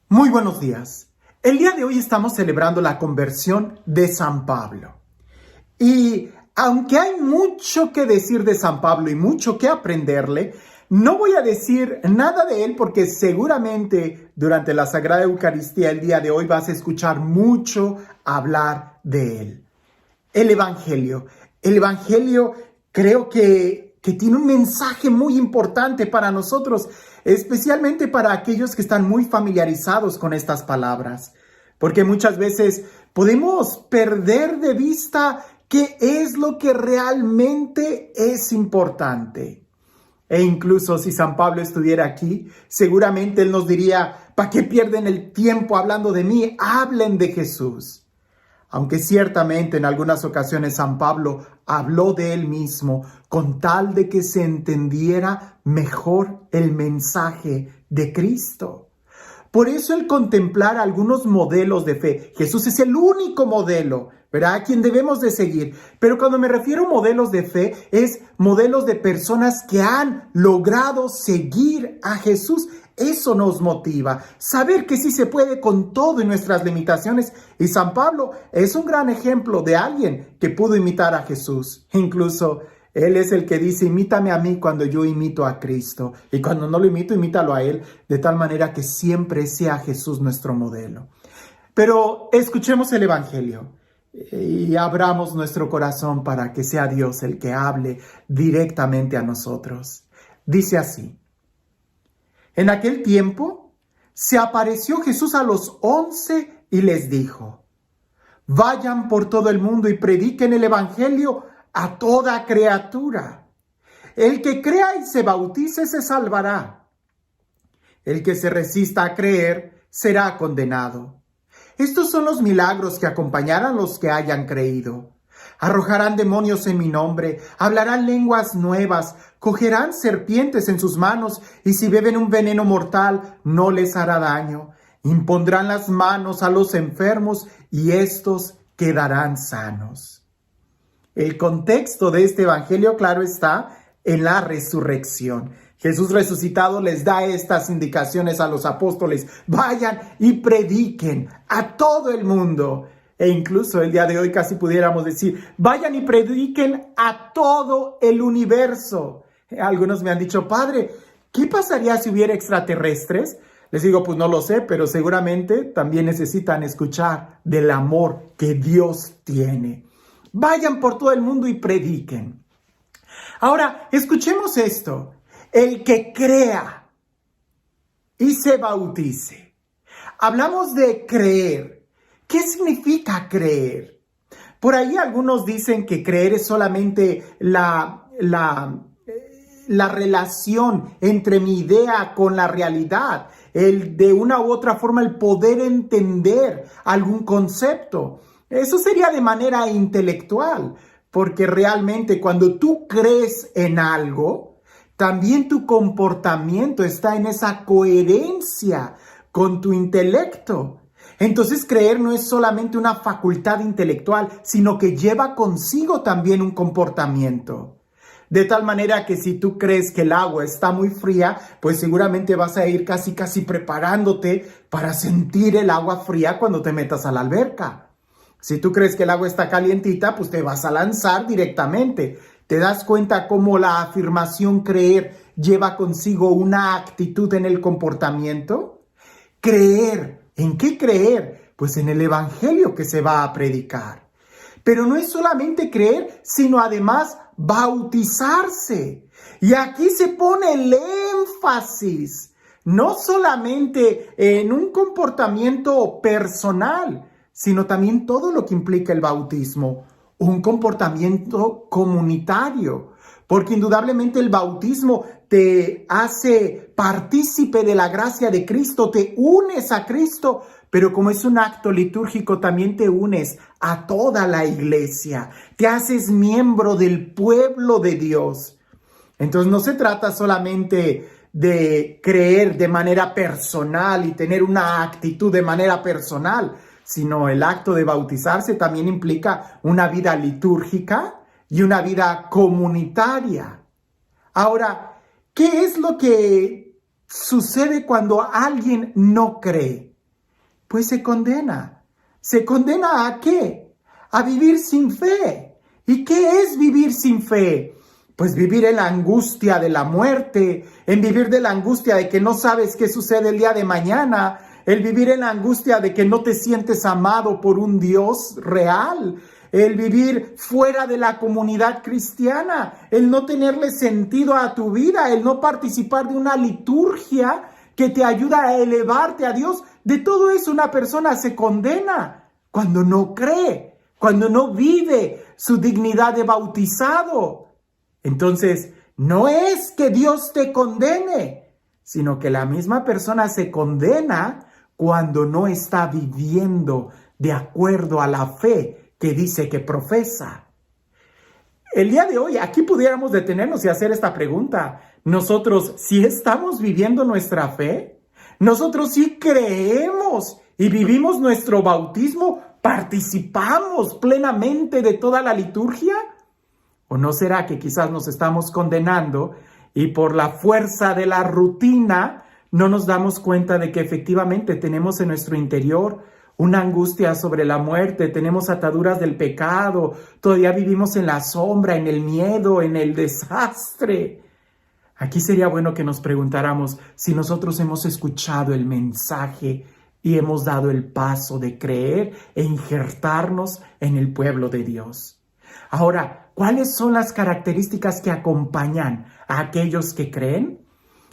Muy buenos días. El día de hoy estamos celebrando la conversión de San Pablo. Y aunque hay mucho que decir de San Pablo y mucho que aprenderle, no voy a decir nada de él porque seguramente durante la Sagrada Eucaristía el día de hoy vas a escuchar mucho hablar de él. El Evangelio. El Evangelio creo que tiene un mensaje muy importante para nosotros, especialmente para aquellos que están muy familiarizados con estas palabras, porque muchas veces podemos perder de vista qué es lo que realmente es importante. E incluso si San Pablo estuviera aquí, seguramente él nos diría: ¿para qué pierden el tiempo hablando de mí? Hablen de Jesús. Aunque ciertamente en algunas ocasiones San Pablo habló de él mismo con tal de que se entendiera mejor el mensaje de Cristo. Por eso el contemplar algunos modelos de fe, Jesús es el único modelo, ¿verdad?, a quien debemos de seguir. Pero cuando me refiero a modelos de fe, es modelos de personas que han logrado seguir a Jesús. Eso nos motiva, saber que sí se puede con todo y nuestras limitaciones. Y San Pablo es un gran ejemplo de alguien que pudo imitar a Jesús. Incluso él es el que dice: imítame a mí cuando yo imito a Cristo. Y cuando no lo imito, imítalo a él, de tal manera que siempre sea Jesús nuestro modelo. Pero escuchemos el Evangelio y abramos nuestro corazón para que sea Dios el que hable directamente a nosotros. Dice así: en aquel tiempo se apareció Jesús a los 11 y les dijo: vayan por todo el mundo y prediquen el Evangelio a toda criatura. El que crea y se bautice se salvará. El que se resista a creer será condenado. Estos son los milagros que acompañarán a los que hayan creído. Arrojarán demonios en mi nombre, hablarán lenguas nuevas, cogerán serpientes en sus manos, y si beben un veneno mortal no les hará daño. Impondrán las manos a los enfermos y estos quedarán sanos. El contexto de este evangelio, claro está, en la resurrección. Jesús resucitado les da estas indicaciones a los apóstoles: vayan y prediquen a todo el mundo. E incluso el día de hoy casi pudiéramos decir: vayan y prediquen a todo el universo. Algunos me han dicho: padre, ¿qué pasaría si hubiera extraterrestres? Les digo: pues no lo sé, pero seguramente también necesitan escuchar del amor que Dios tiene. Vayan por todo el mundo y prediquen. Ahora, escuchemos esto: el que crea y se bautice. Hablamos de creer. ¿Qué significa creer? Por ahí algunos dicen que creer es solamente la relación entre mi idea con la realidad, de una u otra forma el poder entender algún concepto. Eso sería de manera intelectual, porque realmente cuando tú crees en algo, también tu comportamiento está en esa coherencia con tu intelecto. Entonces creer no es solamente una facultad intelectual, sino que lleva consigo también un comportamiento. De tal manera que si tú crees que el agua está muy fría, pues seguramente vas a ir casi preparándote para sentir el agua fría cuando te metas a la alberca. Si tú crees que el agua está calientita, pues te vas a lanzar directamente. ¿Te das cuenta cómo la afirmación creer lleva consigo una actitud en el comportamiento? Creer. ¿En qué creer? Pues en el evangelio que se va a predicar. Pero no es solamente creer, sino además bautizarse. Y aquí se pone el énfasis, no solamente en un comportamiento personal, sino también todo lo que implica el bautismo, un comportamiento comunitario. Porque indudablemente el bautismo te hace partícipe de la gracia de Cristo, te unes a Cristo, pero como es un acto litúrgico también te unes a toda la iglesia, te haces miembro del pueblo de Dios. Entonces no se trata solamente de creer de manera personal y tener una actitud de manera personal, sino el acto de bautizarse también implica una vida litúrgica y una vida comunitaria. Ahora, ¿qué es lo que sucede cuando alguien no cree? Pues se condena. ¿Se condena a qué? A vivir sin fe. ¿Y qué es vivir sin fe? Pues vivir en la angustia de la muerte, en vivir de la angustia de que no sabes qué sucede el día de mañana, el vivir en la angustia de que no te sientes amado por un Dios real, el vivir fuera de la comunidad cristiana, el no tenerle sentido a tu vida, el no participar de una liturgia que te ayuda a elevarte a Dios. De todo eso una persona se condena cuando no cree, cuando no vive su dignidad de bautizado. Entonces, no es que Dios te condene, sino que la misma persona se condena cuando no está viviendo de acuerdo a la fe que dice que profesa. El día de hoy, aquí pudiéramos detenernos y hacer esta pregunta. Nosotros, ¿sí estamos viviendo nuestra fe? Nosotros sí creemos y vivimos nuestro bautismo, participamos plenamente de toda la liturgia. ¿O no será que quizás nos estamos condenando y por la fuerza de la rutina no nos damos cuenta de que efectivamente tenemos en nuestro interior una angustia sobre la muerte, tenemos ataduras del pecado, todavía vivimos en la sombra, en el miedo, en el desastre? Aquí sería bueno que nos preguntáramos si nosotros hemos escuchado el mensaje y hemos dado el paso de creer e injertarnos en el pueblo de Dios. Ahora, ¿cuáles son las características que acompañan a aquellos que creen?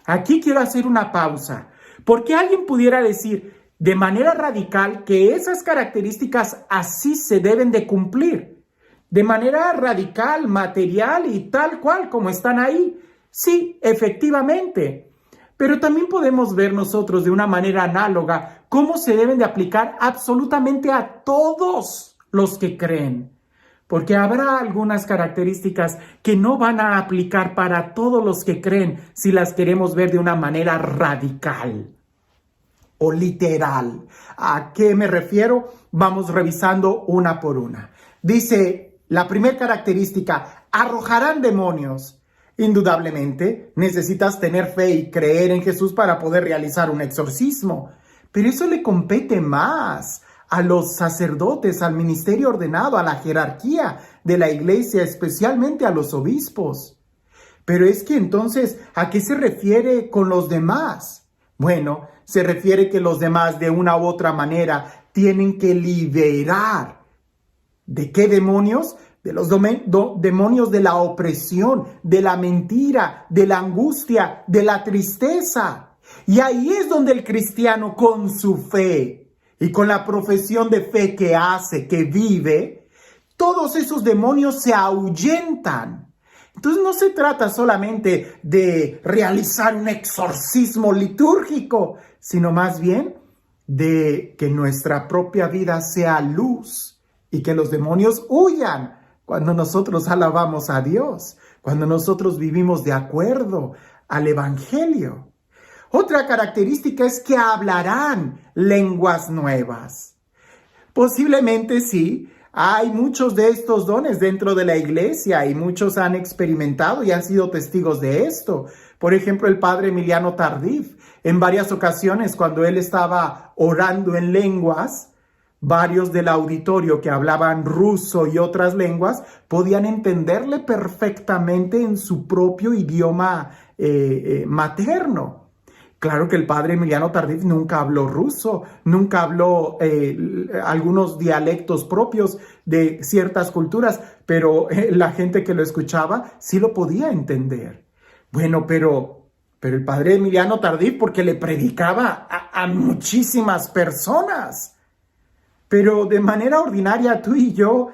Aquí quiero hacer una pausa, porque alguien pudiera decir de manera radical que esas características así se deben de cumplir, de manera radical, material y tal cual como están ahí. Sí, efectivamente, pero también podemos ver nosotros de una manera análoga cómo se deben de aplicar absolutamente a todos los que creen. Porque habrá algunas características que no van a aplicar para todos los que creen si las queremos ver de una manera radical o literal. ¿A qué me refiero? Vamos revisando una por una. Dice la primera característica: arrojarán demonios. Indudablemente, necesitas tener fe y creer en Jesús para poder realizar un exorcismo. Pero eso le compete más a los sacerdotes, al ministerio ordenado, a la jerarquía de la iglesia, especialmente a los obispos. Pero es que entonces, ¿a qué se refiere con los demás? Bueno, se refiere que los demás de una u otra manera tienen que liberar. ¿De qué demonios? De los demonios de la opresión, de la mentira, de la angustia, de la tristeza. Y ahí es donde el cristiano, con su fe y con la profesión de fe que hace, que vive, todos esos demonios se ahuyentan. Entonces no se trata solamente de realizar un exorcismo litúrgico, sino más bien de que nuestra propia vida sea luz y que los demonios huyan cuando nosotros alabamos a Dios, cuando nosotros vivimos de acuerdo al Evangelio. Otra característica es que hablarán lenguas nuevas. Posiblemente sí, hay muchos de estos dones dentro de la iglesia y muchos han experimentado y han sido testigos de esto. Por ejemplo, el padre Emiliano Tardif, en varias ocasiones cuando él estaba orando en lenguas, varios del auditorio que hablaban ruso y otras lenguas podían entenderle perfectamente en su propio idioma materno. Claro que el padre Emiliano Tardif nunca habló ruso, nunca habló algunos dialectos propios de ciertas culturas, pero la gente que lo escuchaba sí lo podía entender. Bueno, pero el padre Emiliano Tardif, porque le predicaba a muchísimas personas. Pero de manera ordinaria, tú y yo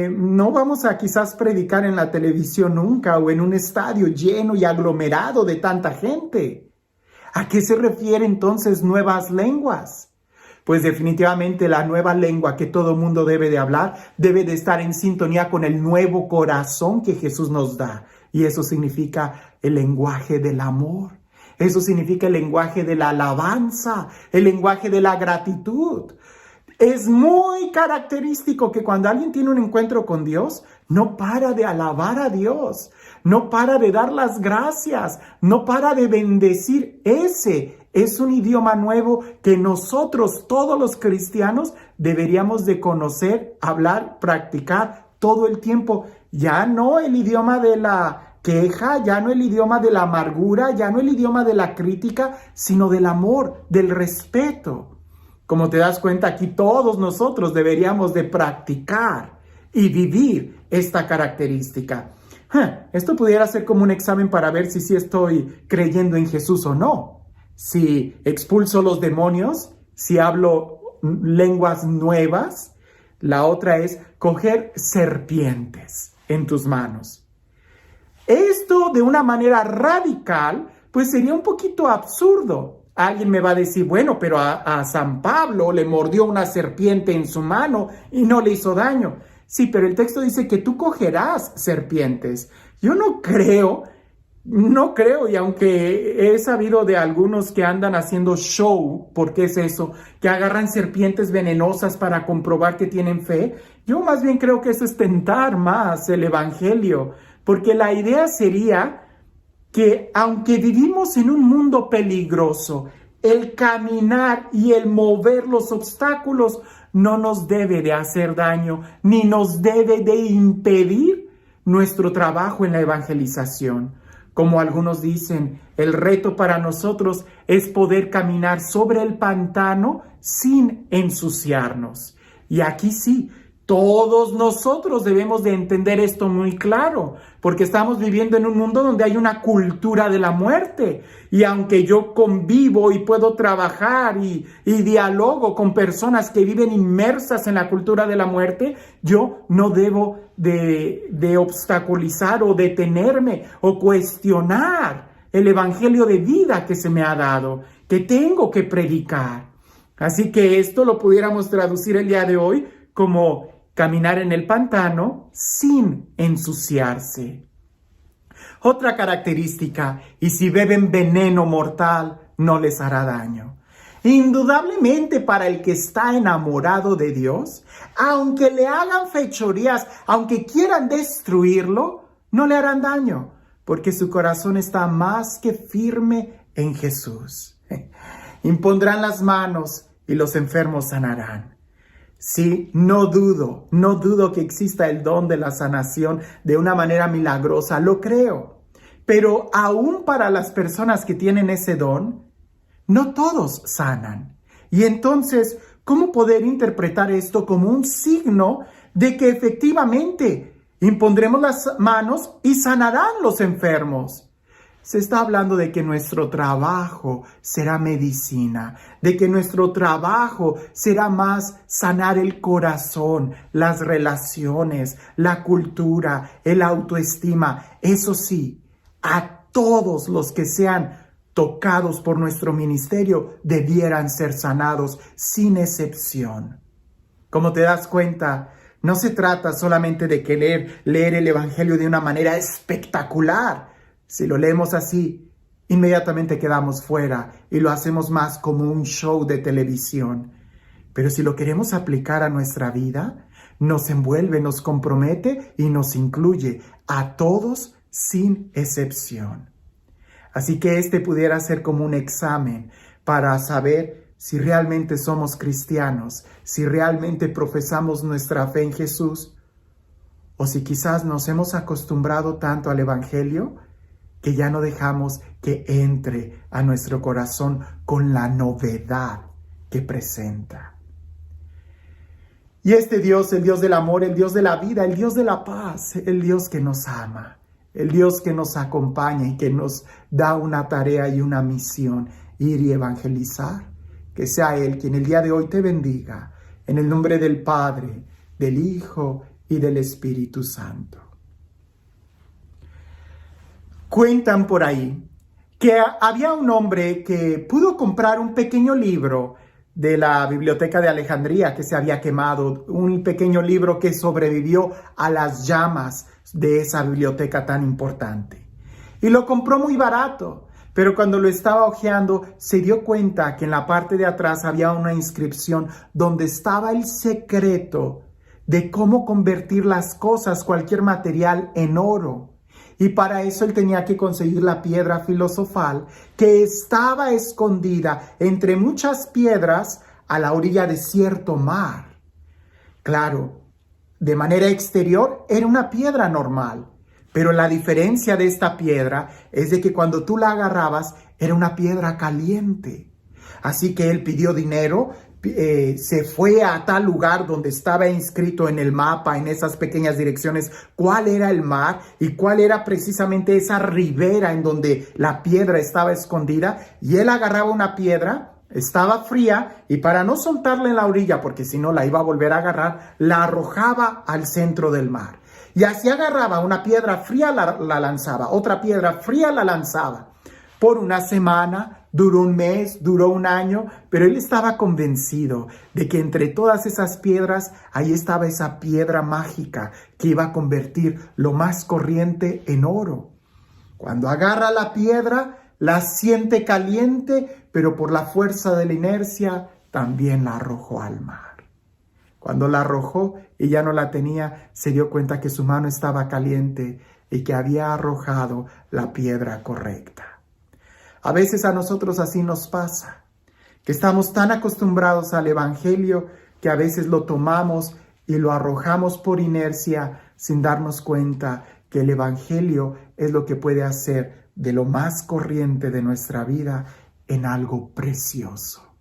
no vamos a quizás predicar en la televisión nunca o en un estadio lleno y aglomerado de tanta gente. ¿A qué se refiere entonces nuevas lenguas? Pues definitivamente la nueva lengua que todo mundo debe de hablar debe de estar en sintonía con el nuevo corazón que Jesús nos da. Y eso significa el lenguaje del amor. Eso significa el lenguaje de la alabanza, el lenguaje de la gratitud. Es muy característico que cuando alguien tiene un encuentro con Dios, no para de alabar a Dios, no para de dar las gracias, no para de bendecir. Ese Es un idioma nuevo que nosotros, todos los cristianos, deberíamos de conocer, hablar, practicar todo el tiempo. Ya no el idioma de la queja, ya no el idioma de la amargura, ya no el idioma de la crítica, sino del amor, del respeto. Como te das cuenta, aquí todos nosotros deberíamos de practicar y vivir esta característica. Esto pudiera ser como un examen para ver si sí estoy creyendo en Jesús o no. Si expulso los demonios, si hablo lenguas nuevas. La otra es coger serpientes en tus manos. Esto de una manera radical, pues sería un poquito absurdo. Alguien me va a decir, bueno, pero a San Pablo le mordió una serpiente en su mano y no le hizo daño. Sí, pero el texto dice que tú cogerás serpientes. Yo no creo, y aunque he sabido de algunos que andan haciendo show, ¿por qué es eso? Que agarran serpientes venenosas para comprobar que tienen fe. Yo más bien creo que eso es tentar más el evangelio, porque la idea sería que aunque vivimos en un mundo peligroso, el caminar y el mover los obstáculos no nos debe de hacer daño, ni nos debe de impedir nuestro trabajo en la evangelización. Como algunos dicen, el reto para nosotros es poder caminar sobre el pantano sin ensuciarnos. Y aquí sí, todos nosotros debemos de entender esto muy claro, porque estamos viviendo en un mundo donde hay una cultura de la muerte. Y aunque yo convivo y puedo trabajar y dialogo con personas que viven inmersas en la cultura de la muerte, yo no debo de obstaculizar o detenerme o cuestionar el evangelio de vida que se me ha dado, que tengo que predicar. Así que esto lo pudiéramos traducir el día de hoy como caminar en el pantano sin ensuciarse. Otra característica, y si beben veneno mortal, no les hará daño. Indudablemente para el que está enamorado de Dios, aunque le hagan fechorías, aunque quieran destruirlo, no le harán daño, porque su corazón está más que firme en Jesús. Impondrán las manos y los enfermos sanarán. Sí, no dudo que exista el don de la sanación de una manera milagrosa, lo creo. Pero aún para las personas que tienen ese don, no todos sanan. Y entonces, ¿cómo poder interpretar esto como un signo de que efectivamente impondremos las manos y sanarán los enfermos? Se está hablando de que nuestro trabajo será medicina, de que nuestro trabajo será más sanar el corazón, las relaciones, la cultura, el autoestima. Eso sí, a todos los que sean tocados por nuestro ministerio debieran ser sanados sin excepción. Como te das cuenta, no se trata solamente de querer leer el evangelio de una manera espectacular. Si lo leemos así, inmediatamente quedamos fuera y lo hacemos más como un show de televisión. Pero si lo queremos aplicar a nuestra vida, nos envuelve, nos compromete y nos incluye a todos sin excepción. Así que este pudiera ser como un examen para saber si realmente somos cristianos, si realmente profesamos nuestra fe en Jesús, o si quizás nos hemos acostumbrado tanto al evangelio que ya no dejamos que entre a nuestro corazón con la novedad que presenta. Y este Dios, el Dios del amor, el Dios de la vida, el Dios de la paz, el Dios que nos ama, el Dios que nos acompaña y que nos da una tarea y una misión, ir y evangelizar, que sea Él quien el día de hoy te bendiga, en el nombre del Padre, del Hijo y del Espíritu Santo. Cuentan por ahí que había un hombre que pudo comprar un pequeño libro de la Biblioteca de Alejandría que se había quemado, un pequeño libro que sobrevivió a las llamas de esa biblioteca tan importante. Y lo compró muy barato, pero cuando lo estaba hojeando se dio cuenta que en la parte de atrás había una inscripción donde estaba el secreto de cómo convertir las cosas, cualquier material, en oro. Y para eso él tenía que conseguir la piedra filosofal que estaba escondida entre muchas piedras a la orilla de cierto mar. Claro, de manera exterior era una piedra normal, pero la diferencia de esta piedra es de que cuando tú la agarrabas era una piedra caliente. Así que él pidió dinero, se fue a tal lugar donde estaba inscrito en el mapa, en esas pequeñas direcciones, cuál era el mar y cuál era precisamente esa ribera en donde la piedra estaba escondida. Y él agarraba una piedra, estaba fría, y para no soltarla en la orilla, porque si no la iba a volver a agarrar, la arrojaba al centro del mar. Y así agarraba una piedra fría, la lanzaba, otra piedra fría la lanzaba. Por una semana, duró un mes, duró un año, pero él estaba convencido de que entre todas esas piedras, ahí estaba esa piedra mágica que iba a convertir lo más corriente en oro. Cuando agarra la piedra, la siente caliente, pero por la fuerza de la inercia, también la arrojó al mar. Cuando la arrojó y ya no la tenía, se dio cuenta que su mano estaba caliente y que había arrojado la piedra correcta. A veces a nosotros así nos pasa, que estamos tan acostumbrados al Evangelio que a veces lo tomamos y lo arrojamos por inercia sin darnos cuenta que el Evangelio es lo que puede hacer de lo más corriente de nuestra vida en algo precioso.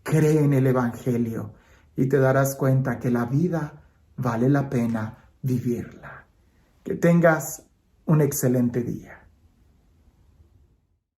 Cree en el Evangelio y te darás cuenta que la vida vale la pena vivirla. Que tengas un excelente día.